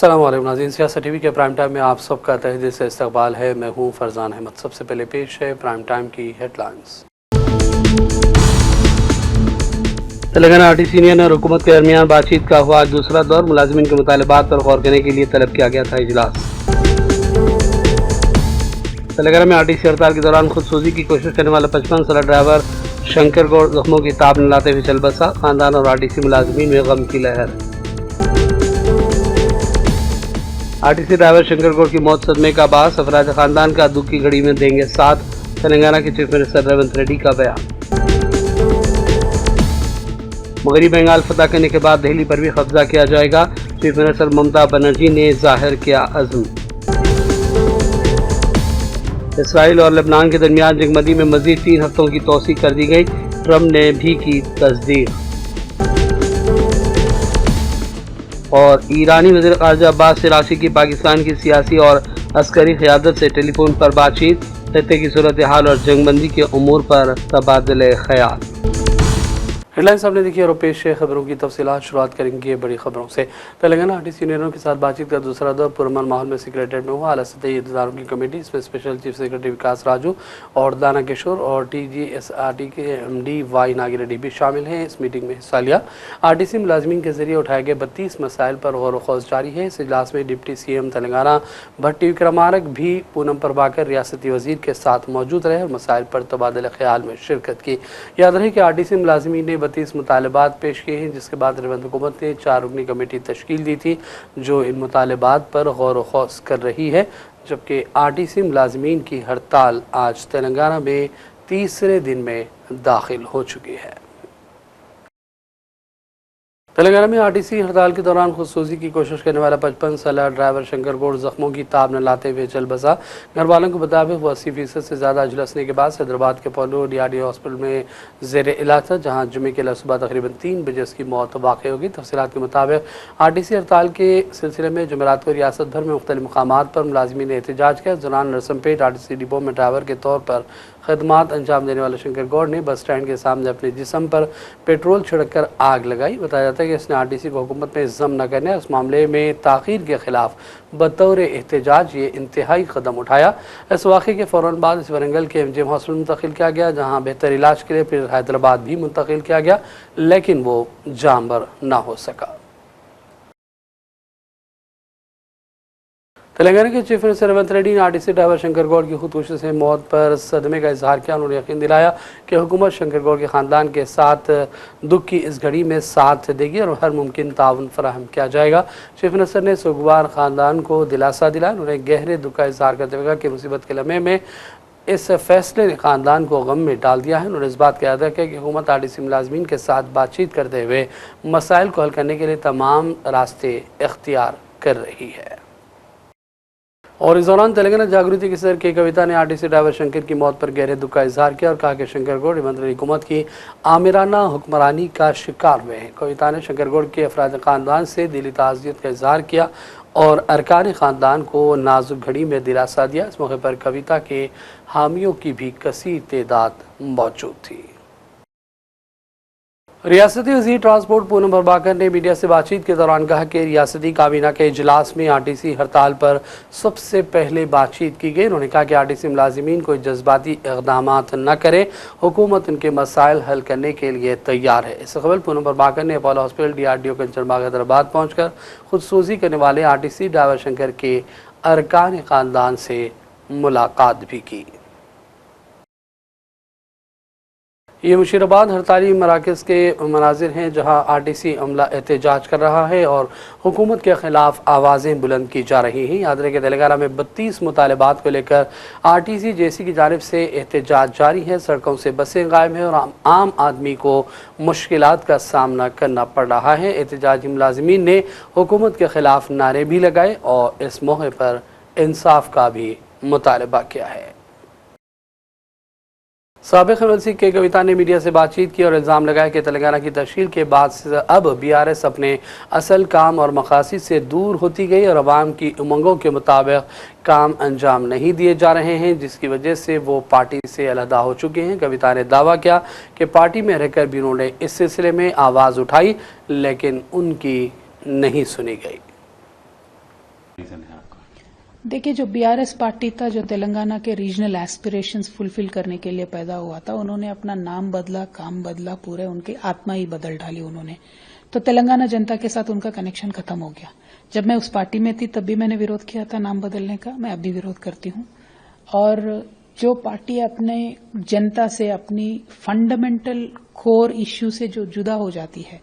अस्सलाम वालेकुम नाज़रीन, सियासत टीवी के प्राइम टाइम में आप सबका तहे दिल से इस्तकबाल है। मैं हूँ फरजान अहमद। सबसे पहले पेश है प्राइम टाइम की हेडलाइंस। तेलंगाना आरटीसी यूनियन और हुकूमत के दरमियान बातचीत का हुआ दूसरा दौर। मुलाजिमीन के मुतालबात पर गौर करने के लिए तलब किया गया था इजलास। तेलंगाना में आरटीसी हड़ताल के दौरान खुदसूजी की कोशिश करने वाला 55 साला ड्राइवर शंकर गौड़ जख्मों की ताब न लाते हुए चल बसा। खानदान और आरटीसी मुलाजिमीन में गम की लहर। आरटीसी ड्राइवर शंकर गौड़ की मौत सदमे का बास। अफराद खानदान का दुख की घड़ी में देंगे साथ। तेलंगाना के चीफ मिनिस्टर रेवंत रेड्डी का बयान। मगरबी बंगाल फतह करने के बाद दिल्ली पर भी कब्जा किया जाएगा। चीफ मिनिस्टर ममता बनर्जी ने जाहिर किया अज़्म। इसराइल और लेबनान के दरमियान जंगबंदी में मजीद 3 हफ्तों की तोसी कर दी गई। ट्रंप ने भी की तस्दीक। और ईरानी वज़ीर ख़ारजा अब्बास सिरासी की पाकिस्तान की सियासी और अस्करी क़यादत से टेलीफोन पर बातचीत। खत्ते की सूरत हाल और जंगबंदी के उमूर पर तबादले ख़याल। हेडलाइंस आपने देखी और पेश है खबरों की तफसीलात। शुरुआत करेंगे बड़ी खबरों से। तेलंगाना आरटीसी यूनियनों के साथ बातचीत का दूसरा दौर पुरअमन माहौल में सेक्रेटरीट में हुआ। आला सतही इंतजारों की कमेटी, इसमें स्पेशल चीफ सेक्रेटरी विकास राजू और दाना किशोर और TGSRT के MD वाई नागिरेड्डी भी शामिल हैं। इस मीटिंग में हिस्सा लिया। आरटीसी मुलाजमीन के जरिए उठाए गए 32 मसाइल पर गौर ख़ौज़ जारी है। इस इजलास में डिप्टी CM तेलंगाना भट्टी विक्रमारक भी पूनम प्रभाकर रियासती वजीर के साथ मौजूद रहे और मसाइल पर तबादला ख्याल में शिरकत की। याद रहे कि आरटीसी मुलाजमीन ने 32 मुतालबात पेश किए हैं, जिसके बाद रेवंत हुकूमत ने 4 रुकनी कमेटी तश्कील दी थी जो इन मुतालबात पर गौर व खौज़ कर रही है। जबकि आरटीसी मुलाजमीन की हड़ताल आज तेलंगाना में तीसरे दिन में दाखिल हो चुकी है। तेलंगाना में आरटीसी हड़ताल के दौरान खुदसूजी की कोशिश करने वाला 55 साला ड्राइवर शंकर गौड़ जख्मों की ताब न लाते हुए चल बसा। घर वालों के मुताबिक वो 80% से ज़्यादा झुलसने के बाद हैदराबाद के पोलो DRDO हॉस्पिटल में ज़ेर इलाज था, जहाँ जुमे के सुबह तकरीबन 3 बजे उसकी मौत वाक़ होगी। तफसीलात के मुताबिक आरटीसी हड़ताल के सिलसिले में जुमेरात को रियासत भर में मुख्तलिफ मकामात पर मुलाजमीन ने एहतजाज किया। इस दौरान नरसमपेट आरटीसी डिपो में ड्राइवर के तौर पर खदमात अंजाम देने वाले शंकर गौड़ ने बस स्टैंड के सामने अपने जिस्म पर पेट्रोल छिड़क कर आग लगाई। बताया जाता है कि इसने आरटीसी को हुकूमत में इल्ज़ाम न करने और इस मामले में ताख़ीर के खिलाफ बतौर एहतजाज ये इंतहाई कदम उठाया। इस वाक़े के फ़ौरन बाद इस वरंगल के MGM हॉस्पिटल मुंतकिल किया गया, जहाँ बेहतर इलाज के लिए फिर हैदराबाद भी मुंतकिल किया गया, लेकिन वो जानबर न हो सका। तेलंगाना के चीफ मिनिस्टर रेवंत रेड्डी ने आरटीसी ड्राइवर शंकर गौड़ की खुदकुशी से मौत पर सदमे का इजहार किया। उन्होंने यकीन दिलाया कि हुकूमत शंकर गौड़ के ख़ानदान के साथ दुख की इस घड़ी में साथ देगी और हर मुमकिन ताउन फराहम किया जाएगा। चीफ मिनिस्टर ने सुगवार ख़ानदान को दिलासा दिलाया। उन्होंने गहरे दुख का इजहार करते हुए कहा कि मुसीबत के लम्हे में इस फैसले ने ख़ानदान को गम में डाल दिया है। उन्होंने इस बात का याद रखा कि हुकूमत आरटीसी मुलाजमीन के साथ बातचीत करते हुए मसाइल को हल करने के लिए तमाम रास्ते इख्तियार कर रही है। और इस दौरान तेलंगाना जागृति की सदर के कविता ने आरटीसी ड्राइवर शंकर की मौत पर गहरे दुख का इजहार किया और कहा कि शंकर गौड़ रेवंत रेड्डी हुकूमत की आमिराना हुक्मरानी का शिकार हुए हैं। कविता ने शंकर गौड़ के अफराद ख़ानदान से दिली ताज़ियत का इजहार किया और अरकान ख़ानदान को नाजुक घड़ी में दिलासा दिया। इस मौके पर कविता के हामियों की भी कसीर तादाद मौजूद थी। रियासती वज़ीर ट्रांसपोर्ट पूनम प्रभाकर ने मीडिया से बातचीत के दौरान कहा कि रियासती काबीना के इजलास में आरटीसी हड़ताल पर सबसे पहले बातचीत की गई। उन्होंने कहा कि आरटीसी मुलाजिमीन कोई जज्बाती इक़दामात न करें, हुकूमत उनके मसाइल हल करने के लिए तैयार है। इससे कबल पूनम प्रभाकर ने Apollo hospital DRDO Kanchanbagh Hyderabad पहुँचकर खुदसूजी करने वाले आरटीसी ड्राइवर शंकर के अरकान ख़ानदान से मुलाकात भी की। ये मुशीराबाद हड़ताली मराकज़ के मनाजिर हैं, जहाँ आरटीसी अमला एहतजाज कर रहा है और हुकूमत के ख़िलाफ़ आवाज़ें बुलंद की जा रही हैं। याद रहे कि तेलंगाना में 32 मुतालबात को लेकर आरटीसी JC की जानिब से एहतजाज जारी है। सड़कों से बसें गायब हैं और आम आदमी को मुश्किलात का सामना करना पड़ रहा है। एहतजाजी मुलाजमीन ने हुकूमत के ख़िलाफ़ नारे भी लगाए और इस मौके पर इंसाफ का भी मुतालबा किया है। साबिक़ MLC के कविता ने मीडिया से बातचीत की और इल्ज़ाम लगाया कि तेलंगाना की तश्कील के बाद से अब BRS अपने असल काम और मकासद से दूर होती गई और अवाम की उमंगों के मुताबिक काम अंजाम नहीं दिए जा रहे हैं, जिसकी वजह से वो पार्टी से अलहदा हो चुके हैं। कविता ने दावा किया कि पार्टी में रहकर भी उन्होंने इस सिलसिले में आवाज़ उठाई, लेकिन उनकी नहीं सुनी गई। रीजन है आपका? देखिए, जो बीआरएस पार्टी था, जो तेलंगाना के रीजनल एस्पिरेशंस फुलफिल करने के लिए पैदा हुआ था, उन्होंने अपना नाम बदला, काम बदला, पूरे उनकी आत्मा ही बदल डाली उन्होंने। तो तेलंगाना जनता के साथ उनका कनेक्शन खत्म हो गया। जब मैं उस पार्टी में थी तब भी मैंने विरोध किया था नाम बदलने का, मैं अब भी विरोध करती हूं। और जो पार्टी अपने जनता से, अपनी फंडामेंटल कोर इश्यू से जो जुदा हो जाती है,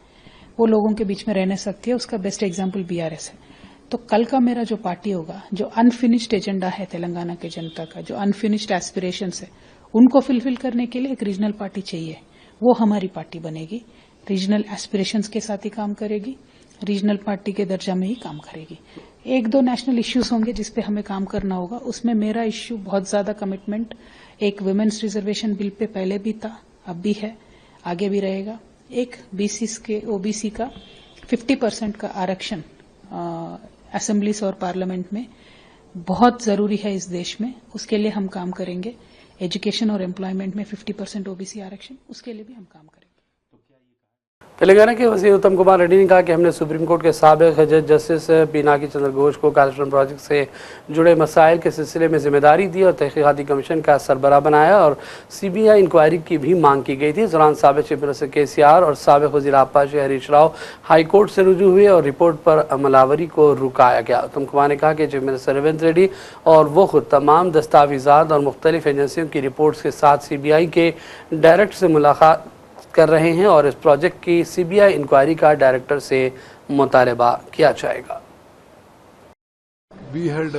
वो लोगों के बीच में रह नहीं सकती है। उसका बेस्ट एग्जाम्पल बीआरएस है। तो कल का मेरा जो पार्टी होगा, जो अनफिनिश्ड एजेंडा है तेलंगाना के जनता का, जो अनफिनिश्ड एस्पिरेशंस है, उनको फुलफिल करने के लिए एक रीजनल पार्टी चाहिए। वो हमारी पार्टी बनेगी, रीजनल एस्पिरेशंस के साथ ही काम करेगी, रीजनल पार्टी के दर्जा में ही काम करेगी। एक दो नेशनल इश्यूज होंगे जिस पे हमें काम करना होगा। उसमें मेरा इश्यू बहुत ज्यादा कमिटमेंट एक वुमेन्स रिजर्वेशन बिल पे पहले भी था, अब भी है, आगे भी रहेगा। एक ओबीसी का 50% का आरक्षण असेंबलीज और पार्लियामेंट में बहुत जरूरी है इस देश में, उसके लिए हम काम करेंगे। एजुकेशन और एम्प्लॉयमेंट में 50% ओबीसी आरक्षण, उसके लिए भी हम काम करेंगे। तेलंगाना के वज़ीर उत्तम कुमार रेड्डी ने कहा कि हमने सुप्रीम कोर्ट के साबिक़ जज जस्टिस पिनाकी चंद्र घोष को कालेश्वरम प्रोजेक्ट से जुड़े मसाइल के सिलसिले में जिम्मेदारी दी और तहकीकाती कमीशन का सरबराह बनाया और सीबीआई इंक्वायरी की भी मांग की गई थी। इस दौरान साबिक़ चीफ मिनिस्टर केसीआर और साबिक़ वज़ीर आबपाशी हरीश राव हाईकोर्ट से रुजू हुए और रिपोर्ट पर अमलावरी को रुकाया गया। उत्तम कुमार ने कहा कि चीफ मिनिस्टर रेवंत रेड्डी और वो खुद तमाम दस्तावेज़ात और मुख्तलिफ एजेंसियों की रिपोर्ट्स के साथ सीबीआई के डायरेक्टर से मुलाकात कर रहे हैं और इस प्रोजेक्ट की सीबीआई इंक्वायरी का डायरेक्टर से मुतालबा किया जाएगा। We had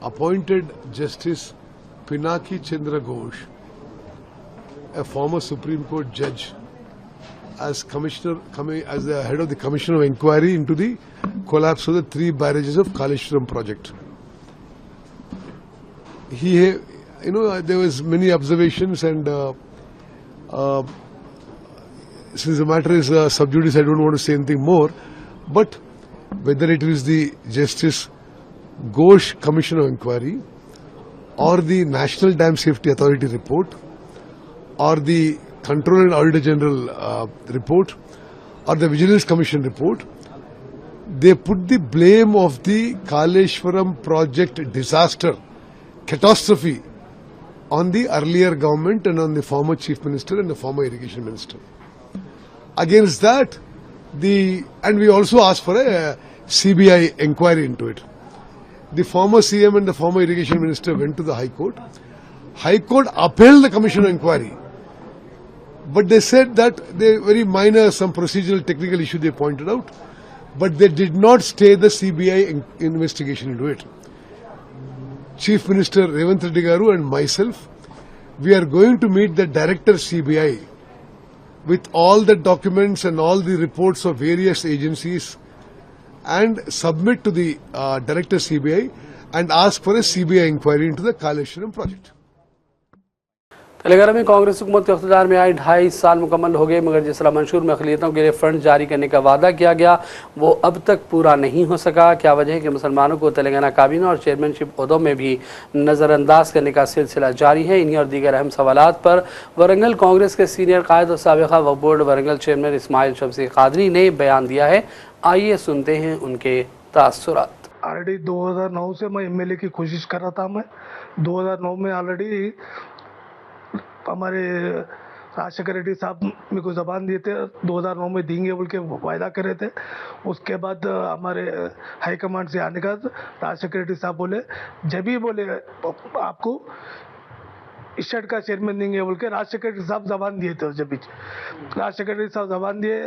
appointed Justice Pinaki Chandra Ghosh, a former Supreme Court judge, as as the head of the Commission of Inquiry into the collapse of the 3 barrages of Kaleshwaram project. There was many observations and since the matter is sub judice, I don't want to say anything more. But whether it is the Justice Ghosh Commission of Inquiry, or the National Dam Safety Authority report, or the Controller and Auditor General report, or the Vigilance Commission report, they put the blame of the Kaleshwaram project disaster, catastrophe, on the earlier government and on the former Chief Minister and the former Irrigation Minister. Against that, and we also asked for a CBI inquiry into it. The former CM and the former Irrigation Minister went to the High Court. High Court upheld the Commission of Inquiry. But they said that they very minor, some procedural technical issue they pointed out, but they did not stay the CBI investigation into it. Chief Minister Revanth Reddy Garu and myself, we are going to meet the Director CBI with all the documents and all the reports of various agencies and submit to the Director CBI and ask for a CBI inquiry into the Kaleshwaram project. Telangana में कांग्रेस हुकूमत के इख्तियार में आई 2.5 साल मुकम्मल हो गए, मगर जिस तरह मंशूर में अक़लियतों के लिए फंड जारी करने का वादा किया गया वो अब तक पूरा नहीं हो सका। क्या वजह है कि मुसलमानों को तेलंगाना काबीना और चेयरमैनशिप ओहदों में भी नज़रअंदाज करने का सिलसिला जारी है। इन्हीं और दीगर अहम सवालात पर वरंगल कांग्रेस के सीनियर कायद और साबिक़ा वक्फ बोर्ड वरंगल चेयरमैन इस्माइल शमसी कादरी ने बयान दिया है। आइए सुनते हैं उनके तासुरात। ऑलरेडी 2009 से मैं एमएलए की कोशिश कर रहा था। मैं 2009 में ऑलरेडी हमारे राजशेखर रेड्डी साहब मेरे को ज़बान दिए थे, 2009 में देंगे बोल के वायदा करे थे। उसके बाद हमारे हाई कमांड से आने का राजशेखर रेड्डी साहब बोले, जब भी बोले आपको स्टेट का चेयरमैन देंगे बोल के राजशेखर रेड्डी साहब ज़बान दिए थे। जब भी राजशेखर रेड्डी साहब ज़बान दिए,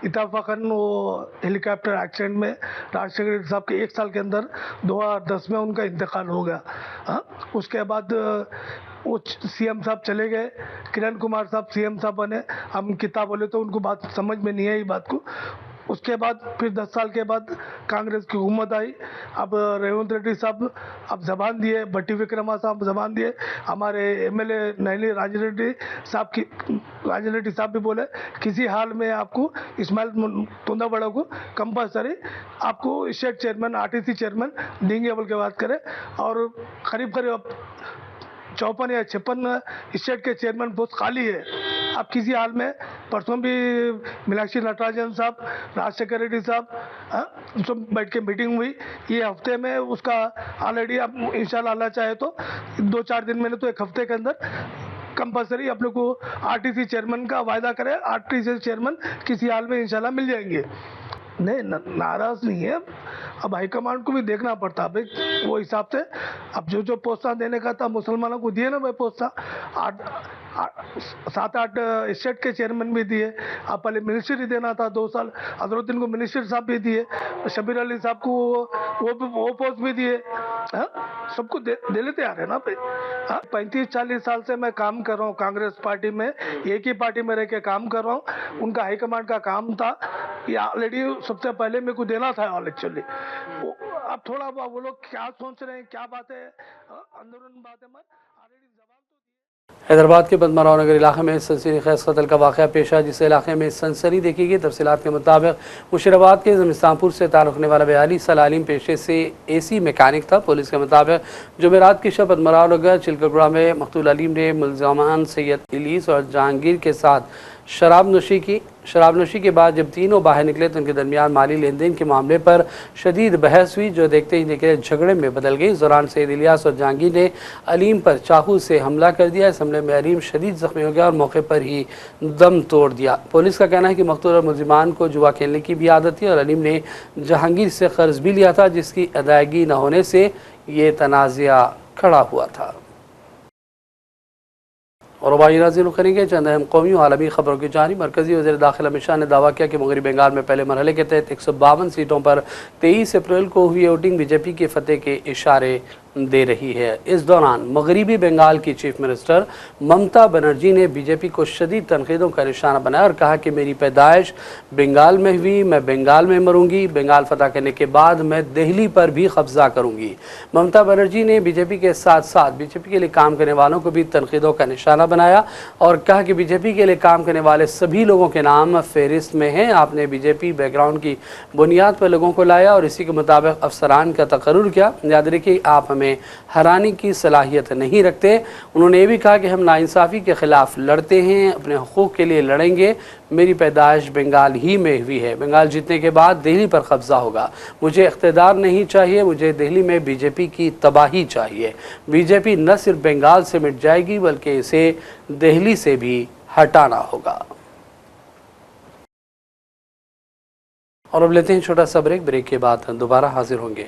इत्तफाकन वो हेलीकॉप्टर एक्सीडेंट में राजशेखर रेड्डी साहब के 1 साल के अंदर 2010 में उनका इंतकाल हो गया। उसके बाद वो सीएम साहब चले गए, किरण कुमार साहब सीएम साहब बने। हम किताब बोले तो उनको बात समझ में नहीं आई बात को। उसके बाद फिर 10 साल के बाद कांग्रेस की हुकूमत आई। अब रेवंत रेड्डी साहब अब जबान दिए, भट्टी विक्रमा साहब जबान दिए, हमारे एमएलए नैनी राजन रेड्डी साहब भी बोले किसी हाल में आपको इस्माइल तुंदाबड़ा को कंपल्सरी आपको स्टेट चेयरमैन आरटीसी चेयरमैन देंगे बोल के बात करें। और करीब 54 या 56 स्टेट के चेयरमैन पोस्ट खाली है। अब किसी हाल में परसों भी मीनाक्षी नटराजन साहब, राजशेखर रेड्डी साहब सब बैठ के मीटिंग हुई। ये हफ्ते में उसका ऑलरेडी अब इंशाल्लाह अल्लाह चाहे तो 2-4 दिन में, तो एक हफ्ते के अंदर कंपलसरी अपने को आरटीसी चेयरमैन का वायदा करे। आरटीसी चेयरमैन किसी हाल में इंशाल्लाह मिल जाएंगे। नहीं, नाराज नहीं है। अब हाईकमांड को भी देखना पड़ता है भाई, वो हिसाब से अब जो पोस्टा देने का था मुसलमानों को दिए ना भाई पोस्टा। 7-8 स्टेट के चेयरमैन भी दिए। अब पहले मिनिस्ट्री देना था 2 साल, अजरुद्दीन को मिनिस्टर साहब भी दिए, शबीर अली साहब को वो पोस्ट भी दिए। सबको दे लेते आ रहे ना भाई। 35-40 साल से मैं काम कर रहा हूँ कांग्रेस पार्टी में, एक ही पार्टी में रह के काम कर रहा हूँ। उनका हाईकमांड का काम था, ये ऑलरेडी सबसे पहले मेरे को देना था ऑल एक्चुअली। अब थोड़ा वो लोग क्या सोच रहे हैं, क्या बात है, अंदरूनी बात है, मैं ऑलरेडी जवाब तो दिया। हैदराबाद के बदमाराव नगर इलाके में सनसनीखेज कत्ल का वाक़या पेश है, जिस इलाके में सनसनी देखी गई। तफसीलात के मुताबिक मुशीराबाद के जमिस्तानपुर से ताल्लुक़ रखने वाला 42 साल आलिम पेशे से AC मैकेनिक था। पुलिस के मुताबिक जुमेरात की शब बदमाराव नगर चिलकगुड़ा में मकतूल अलीम ने मुल्ज़मान सैयद इलीस और जहांगीर के साथ शराब नोशी के बाद जब तीनों बाहर निकले तो उनके दरमियान माली लेन देन के मामले पर शदीद बहस हुई, जो देखते ही देखते झगड़े में बदल गई। इस दौरान सैयद इलियास और जहांगीर ने अलीम पर चाकू से हमला कर दिया। इस हमले में अलीम शदीद जख्मी हो गया और मौके पर ही दम तोड़ दिया। पुलिस का कहना है कि मकतूल और मुल्ज़िमान को जुआ खेलने की भी आदत थी और अलीम ने जहांगीर से कर्ज भी लिया था, जिसकी अदायगी न होने से ये तनाज़ा खड़ा हुआ था। और वाही नाज़रीन करेंगे चंद अहम कौमी और आलमी खबरों की जानिब। मरकज़ी वज़ीर दाखिला अमित शाह ने दावा किया कि मगरबी बंगाल में पहले मरहले के तहत 152 सीटों पर 23 अप्रैल को हुई वोटिंग बीजेपी के फतेह के इशारे दे रही है। इस दौरान मगरबी बंगाल की चीफ मिनिस्टर ममता बनर्जी ने बीजेपी को शदीद तनकीदों का निशाना बनाया और कहा कि मेरी पैदाइश बंगाल में हुई, मैं बंगाल में मरूंगी, बंगाल फतह करने के बाद मैं दिल्ली पर भी कब्जा करूंगी। ममता बनर्जी ने बीजेपी के साथ साथ बीजेपी के लिए काम करने वालों को भी तनकीदों का निशाना बनाया और कहा कि बीजेपी के लिए काम करने वाले सभी लोगों के नाम फहरिस्त में हैं। आपने बीजेपी बैकग्राउंड की बुनियाद पर लोगों को लाया और इसी के मुताबिक अफसरान का तकर्रुर किया। याद रखिए, आप में हराने की सलाहियत नहीं रखते। उन्होंने ये भी कहा कि हम नाइंसाफ़ी के ख़िलाफ़ लड़ते हैं, अपने हुकूक़ के लिए लड़ेंगे। मेरी पैदाइश बंगाल ही में हुई है, बंगाल जीतने के बाद दिल्ली पर कब्ज़ा होगा। मुझे इक़्तिदार नहीं चाहिए, मुझे दिल्ली में बीजेपी की तबाही चाहिए। बीजेपी न सिर्फ बंगाल से मिट जाएगी बल्कि इसे दिल्ली से भी हटाना होगा। और अब लेते हैं छोटा सा ब्रेक के बाद दोबारा हाजिर होंगे।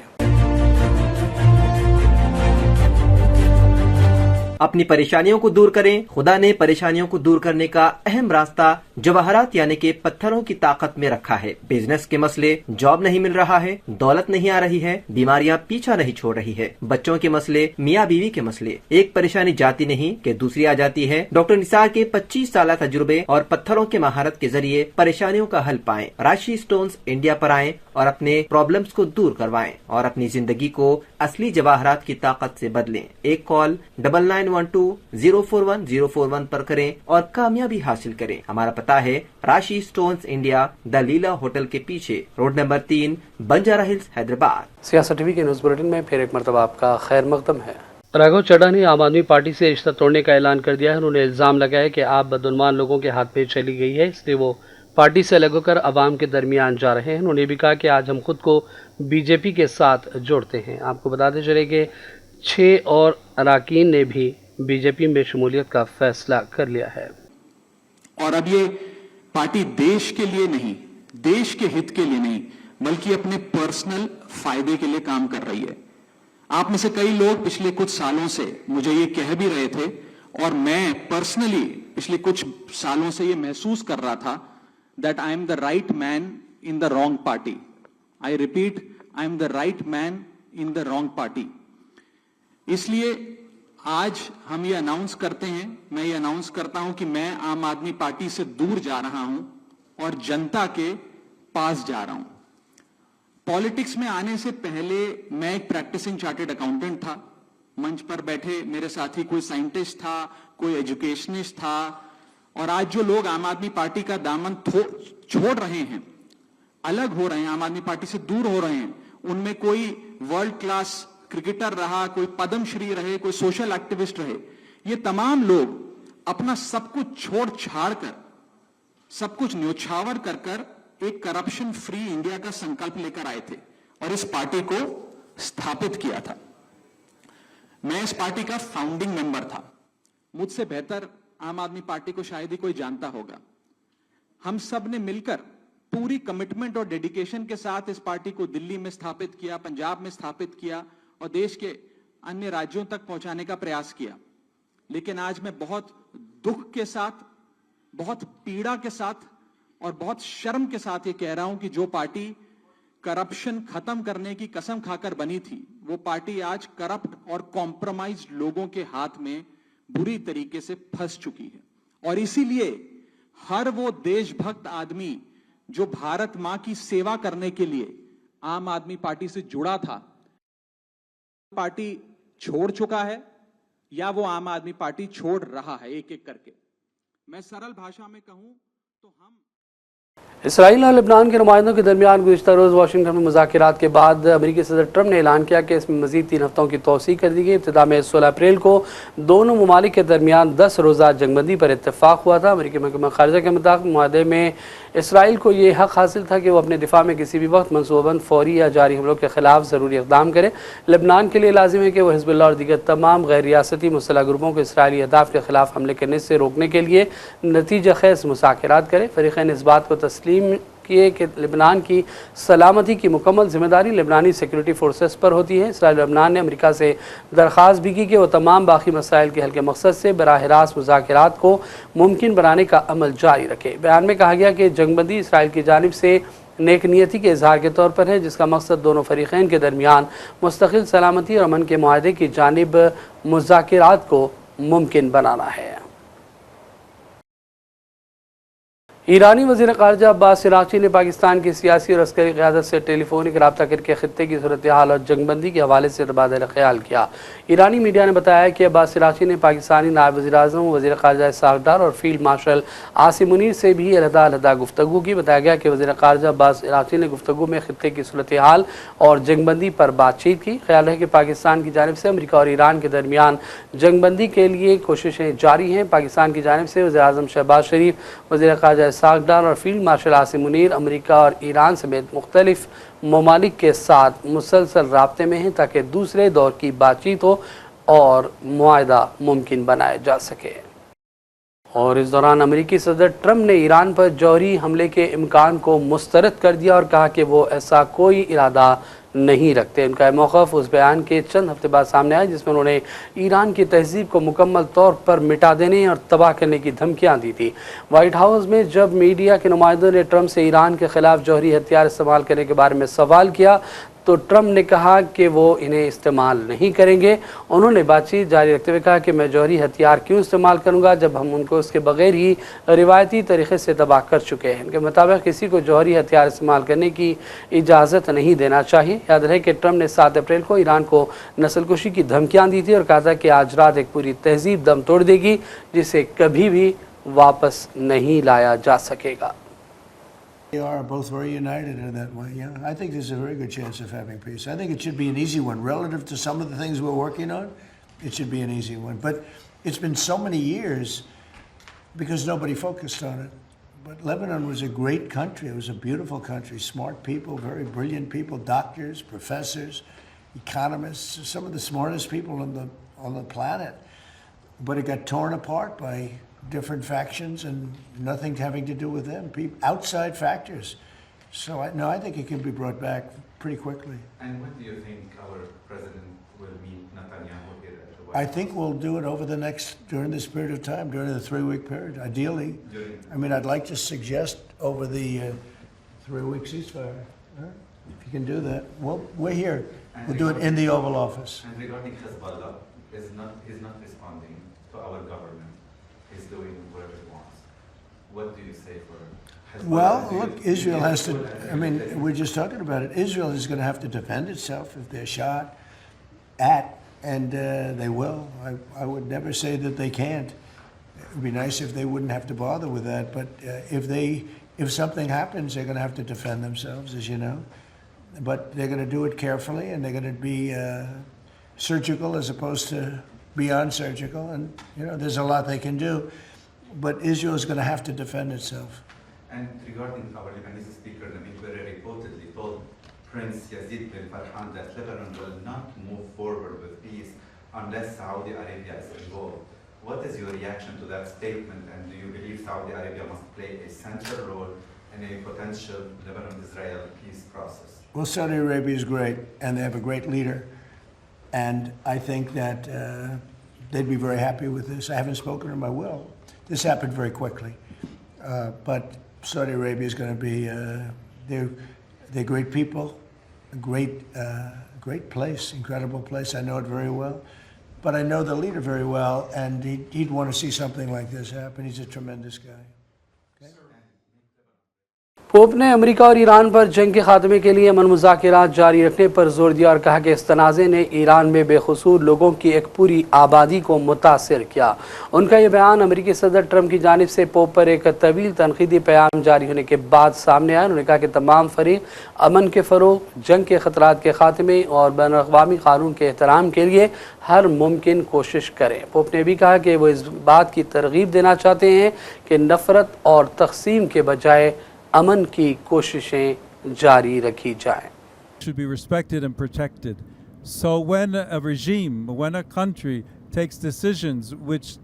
अपनी परेशानियों को दूर करें। खुदा ने परेशानियों को दूर करने का अहम रास्ता जवाहरात यानी कि पत्थरों की ताकत में रखा है। बिजनेस के मसले, जॉब नहीं मिल रहा है, दौलत नहीं आ रही है, बीमारियां पीछा नहीं छोड़ रही है, बच्चों के मसले, मियाँ बीवी के मसले, एक परेशानी जाती नहीं कि दूसरी आ जाती है। डॉक्टर निसार के 25 साल तजुर्बे और पत्थरों के महारत के जरिए परेशानियों का हल पाएं। राशि स्टोन्स इंडिया पर आएं और अपने प्रॉब्लम्स को दूर करवाएं और अपनी जिंदगी को असली जवाहरात की ताकत से बदलें। एक कॉल 9912-041-041 पर करें और कामयाबी हासिल करें। हमारा पता है राशि stones India, the Leela hotel के पीछे, road number 3, Banjara hills, Hyderabad. सियासत टीवी के न्यूज़ बुलेटिन में फिर एक मरतबा आपका खैर मकदम है। राघव चड्ढा ने आम आदमी पार्टी से रिश्ता तोड़ने का ऐलान कर दिया है। उन्होंने इल्ज़ाम लगाया कि आप बदुनमान लोगों के हाथ पे चली गई है, इसलिए वो पार्टी से अलग होकर आवाम के दरमियान जा रहे हैं। उन्होंने भी कहा कि आज हम खुद को बीजेपी के साथ जोड़ते हैं। आपको बताते चले कि 6 और अरकान ने भी बीजेपी में शमूलियत का फैसला कर लिया है। और अब ये पार्टी देश के लिए नहीं, देश के हित के लिए नहीं, बल्कि अपने पर्सनल फायदे के लिए काम कर रही है। आप में से कई लोग पिछले कुछ सालों से मुझे ये कह भी रहे थे और मैं पर्सनली पिछले कुछ सालों से ये महसूस कर रहा था that I am the right man in the wrong party. I repeat, I am the right man in the wrong party. इसलिए आज हम ये अनाउंस करते हैं, मैं ये अनाउंस करता हूं कि मैं आम आदमी पार्टी से दूर जा रहा हूं और जनता के पास जा रहा हूं। पॉलिटिक्स में आने से पहले मैं एक प्रैक्टिसिंग चार्टर्ड अकाउंटेंट था। मंच पर बैठे मेरे साथी कोई साइंटिस्ट था, कोई एजुकेशनिस्ट था, और आज जो लोग आम आदमी पार्टी का दामन छोड़ रहे हैं, अलग हो रहे हैं, आम आदमी पार्टी से दूर हो रहे हैं, उनमें कोई वर्ल्ड क्लास क्रिकेटर रहा, कोई पद्मश्री रहे, कोई सोशल एक्टिविस्ट रहे, ये तमाम लोग अपना सब कुछ छोड़ छाड़ कर, सब कुछ न्योछावर कर कर एक करप्शन फ्री इंडिया का संकल्प लेकर आए थे और इस पार्टी को स्थापित किया था। मैं इस पार्टी का फाउंडिंग मेंबर था। मुझसे बेहतर आम आदमी पार्टी को शायद ही कोई जानता होगा। हम सब ने मिलकर पूरी कमिटमेंट और डेडिकेशन के साथ इस पार्टी को दिल्ली में स्थापित किया, पंजाब में स्थापित किया और देश के अन्य राज्यों तक पहुंचाने का प्रयास किया। लेकिन आज मैं बहुत दुख के साथ, बहुत पीड़ा के साथ और बहुत शर्म के साथ ये कह रहा हूं कि जो पार्टी करप्शन खत्म करने की कसम खाकर बनी थी, वो पार्टी आज करप्ट और कॉम्प्रोमाइज्ड लोगों के हाथ में बुरी तरीके से फंस चुकी है। और इसीलिए हर वो देशभक्त आदमी जो भारत मां की सेवा करने के लिए आम आदमी पार्टी से जुड़ा था, पार्टी छोड़ चुका है या वो आम आदमी पार्टी छोड़ रहा है एक एक करके। मैं सरल भाषा में कहूं तो हम इसराइल और लेबनान के नुमाइंदों के दरमियान गुज़िश्ता रोज़ वाशिंगटन में मुज़ाकरात के बाद अमेरिकी सदर ट्रंप ने ऐलान किया कि इसमें मज़ीद 3 हफ्तों की तोसी कर दी गई। इब्तिदा में 16 अप्रैल को दोनों ममालिक के दरमियान 10 रोज़ा जंगबंदी पर इत्तफाक़ हुआ था। अमेरिकी महकमा ख़ारिजा के मुताबिक मुआहदे में इसराइल को ये हक़ हासिल था कि वो अपने दिफा में किसी भी वक्त मनसूबाबंद फौरी या जारी हमलों के खिलाफ ज़रूरी इक़दाम करे। लेबनान के लिए लाजिम है कि वह हिज़्बुल्लाह और दीगर तमाम गैर रियासती मुसल्लह ग्रुपों को इसराइली अहदाफ़ के खिलाफ हमले करने से रोकने के लिए नतीजा खेज़ मुज़ाकरात करे। फ़रीक़ैन इस बात को तस्लीम किए कि लेबनान की सलामती की मुकम्मल जिम्मेदारी लेबनानी सिक्योरिटी फोर्सेस पर होती है। इसराइल और लेबनान ने अमेरिका से दरख्वास्त भी की कि वो तमाम बाकी मसाइल के हल के मकसद से बराह रास्त मुज़ाकरात को मुमकिन बनाने का अमल जारी रखे। बयान में कहा गया कि जंगबंदी इसराइल की जानिब से नेक नियति के इजहार के तौर पर है, जिसका मकसद दोनों फरीक़ैन के दरमियान मुस्तकिल सलामती और अमन के मुआहदे की जानिब मुज़ाकरात को मुमकिन बनाना है। ईरानी वज़ीर ख़ारिजा अब्बास इराक़ची ने पाकिस्तान की सियासी और अस्करी क़यादत से टेलीफोनिक रब्ता करके ख़ित्ते की सूरत हाल और जंगबंदी के हवाले से तबादला ख़याल किया। ईरानी मीडिया ने बताया कि अब्बास इराक़ची ने पाकिस्तानी नायब वज़ीर-ए-आज़म वज़ीर ख़ारिजा इसहाक़ डार और फील्ड मार्शल आसिम मुनीर से भी अलहदा गुफ्तगू की। बताया गया कि वज़ीर ख़ारिजा अब्बास इराक़ची ने गुफ्तगू में ख़ित्ते की सूरत हाल और जंगबंदी पर बातचीत की। ख्याल है कि पाकिस्तान की जानिब से अमेरिका और ईरान के दरमियान जंगबंदी के लिए कोशिशें जारी हैं। पाकिस्तान की जानिब से वज़ीर-ए-आज़म शहबाज शरीफ, वज़ीर ख़ारिजा इसहाक़ डार और field marshal Asim Munir America और ईरान समेत मुख्तलिफ ममालिक के साथ मुसलसल राब्ते में हैं ताकि दूसरे दौर की बातचीत हो और मुआहदा मुमकिन बनाया जा सके। और इस दौरान अमेरिकी सदर ट्रंप ने ईरान पर जौहरी हमले के इम्कान को मुस्तरद कर दिया और कहा कि वो ऐसा कोई इरादा नहीं रखते। उनका मौक़िफ़ उस बयान के चंद हफ्ते बाद सामने आया जिसमें उन्होंने ईरान की तहज़ीब को मुकम्मल तौर पर मिटा देने और तबाह करने की धमकियां दी थी। वाइट हाउस में जब मीडिया के नुमाइंदों ने ट्रंप से ईरान के ख़िलाफ़ जौहरी हथियार इस्तेमाल करने के बारे में सवाल किया तो ट्रंप ने कहा कि वो इन्हें इस्तेमाल नहीं करेंगे। उन्होंने बातचीत जारी रखते हुए कहा कि मैं जौहरी हथियार क्यों इस्तेमाल करूंगा जब हम उनको उसके बगैर ही रिवायती तरीक़े से तबाह कर चुके हैं। इनके मुताबिक किसी को जौहरी हथियार इस्तेमाल करने की इजाज़त नहीं देना चाहिए। याद रहे कि ट्रंप ने 7 अप्रैल को ईरान को नस्लकुशी की धमकियाँ दी थी और कहा था कि आज रात एक पूरी तहज़ीब दम तोड़ देगी जिसे कभी भी वापस नहीं लाया जा सकेगा। They are both very united in that way. Yeah, I think there's a very good chance of having peace. I think it should be an easy one relative to some of the things we're working on. It should be an easy one, but it's been so many years because nobody focused on it. But Lebanon was a great country. It was a beautiful country, smart people, very brilliant people, doctors, professors, economists, some of the smartest people on the planet. But it got torn apart by different factions and nothing having to do with them, outside factors. So I think it can be brought back pretty quickly. And when do you think our president will meet Netanyahu here at the White House? I think we'll do it during this period of time, during the 3-week period, ideally. I mean, I'd like to suggest over the 3-week ceasefire. If you can do that. Well, we're here. We'll do it in the Oval Office. And regarding Hezbollah, he's not responding to our government. He's doing whatever he wants. What do you say for Hezbollah? Well, look, Israel has to, I mean, we're just talking about it. Israel is going to have to defend itself if they're shot at, and they will. I would never say that they can't. It would be nice if they wouldn't have to bother with that, but if something happens, they're going to have to defend themselves, as you know. But they're going to do it carefully, and they're going to be surgical as opposed to beyond surgical, and there's a lot they can do. But Israel is going to have to defend itself. And regarding our Lebanese speaker, Nabil Berri reportedly told Prince Yazid bin Farhan that Lebanon will not move forward with peace unless Saudi Arabia is involved. What is your reaction to that statement, and do you believe Saudi Arabia must play a central role in a potential Lebanon-Israel peace process? Well, Saudi Arabia is great, and they have a great leader. And I think that they'd be very happy with this. I haven't spoken to them, I will. This happened very quickly. But Saudi Arabia is going to be, they're great people, a great place, incredible place. I know it very well. But I know the leader very well, and he'd want to see something like this happen. He's a tremendous guy. Pope ने America और Iran पर जंग के खात्मे के लिए अमन मुज़ाकरात जारी रखने पर जोर दिया और कहा कि इस तनाज़े ने ईरान में बेकसूर लोगों की एक पूरी आबादी को मुतासिर किया। उनका ये बयान अमेरिकी सदर ट्रंप की जानिब से पोप पर एक तवील तनकीदी पैगाम जारी होने के बाद सामने आया। उन्होंने कहा कि तमाम फरीक अमन के फ़रोग़, जंग के ख़तरात के ख़ात्मे और बैनुल-अक़वामी क़ानून के एहतराम के लिए हर मुमकिन कोशिश करें। पोप ने भी कहा कि वो इस बात की तरग़ीब देना चाहते हैं कि नफ़रत और तक़सीम के बजाय अमन की कोशिशें जारी रखी जाएं। Should be respected and protected. So when a regime, when a country takes decisions which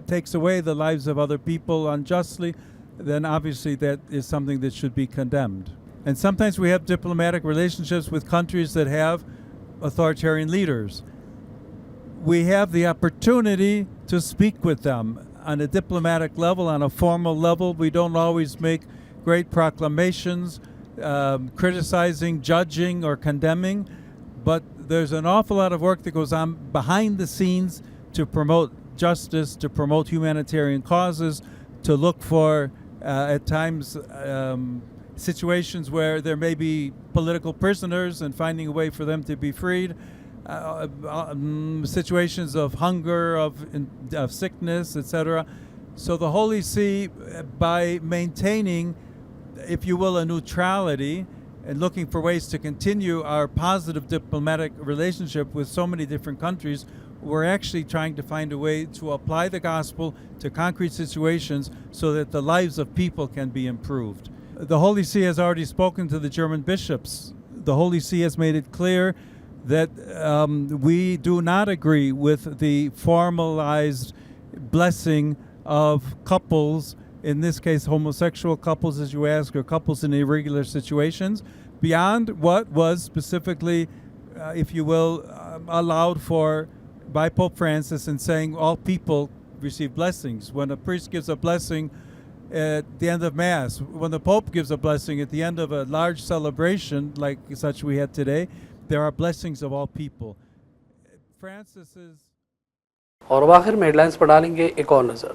takes away the lives of other people unjustly, then obviously that is something that should be condemned. And sometimes we have diplomatic relationships with countries that have authoritarian leaders. We have the opportunity to speak with them on a diplomatic level, on a formal level. We don't always make great proclamations criticizing, judging, or condemning, but there's an awful lot of work that goes on behind the scenes to promote justice, to promote humanitarian causes, to look for at times situations where there may be political prisoners and finding a way for them to be freed, situations of hunger, of sickness, etc. So the Holy See, by maintaining, if you will, a neutrality and looking for ways to continue our positive diplomatic relationship with so many different countries, we're actually trying to find a way to apply the gospel to concrete situations so that the lives of people can be improved. The Holy See has already spoken to the German bishops. The Holy See has made it clear that we do not agree with the formalized blessing of couples, in this case homosexual couples, as you ask, or couples in irregular situations, beyond what was specifically, if you will, allowed for by Pope Francis in saying all people receive blessings. When a priest gives a blessing at the end of Mass, when the Pope gives a blessing at the end of a large celebration like such we had today, there are blessings of all people. Francis is... और आखिर में headlines पर डालेंगे एक और नज़र।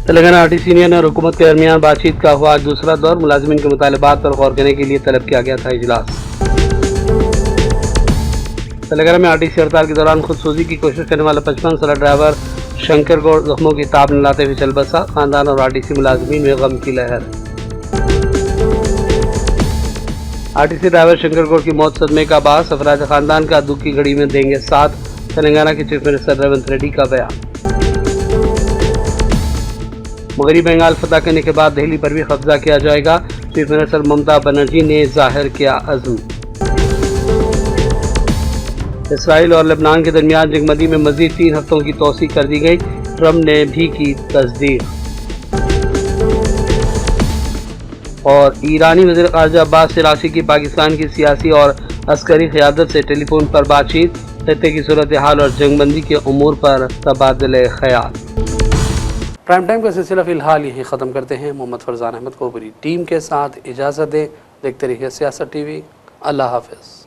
Telangana RTC union और हुकूमत के दरमियान बातचीत का हुआ दूसरा दौर। मुलाजिमीन के मुतालबात पर गौर करने के लिए तलब किया गया था इजलास। तेलंगाना में आरटीसी हड़ताल के दौरान खुदसूजी की कोशिश करने वाला 55 साला ड्राइवर शंकर गौड़ जख्मों की ताब न लाते हुए चल बसा। खानदान और आरटीसी मुलाजिमीन में गम की लहर। आरटीसी ड्राइवर शंकर गौड़ की मौत सदमे का बास। अफराद खानदान का दुख की घड़ी में देंगे साथ। तेलंगाना के चीफ मिनिस्टर रेवंत रेड्डी का बयान। मगरबी बंगाल फतह करने के बाद दिल्ली पर भी कब्जा किया जाएगा। चीफ मिनिस्टर ममता बनर्जी ने जाहिर किया अज़्म। इसराइल और लेबनान के दरमियान जंगबंदी में मजीद 3 हफ्तों की तोसी कर दी गई। ट्रंप ने भी की तस्दीक। और ईरानी वज़ीर ख़ारजा अब्बास सिरासी की पाकिस्तान की सियासी और अस्करी क़यादत से टेलीफोन पर बातचीत। खत्ते की सूरत हाल और जंगबंदी के उमूर पर तबादले ख़याल। प्राइम टाइम का सिलसिला फ़िलहाल यही ख़त्म करते हैं। मोहम्मद फरजान अहमद को पूरी टीम के साथ इजाज़त दें। देखते रहिए सियासत टीवी। अल्लाह हाफ़िज़।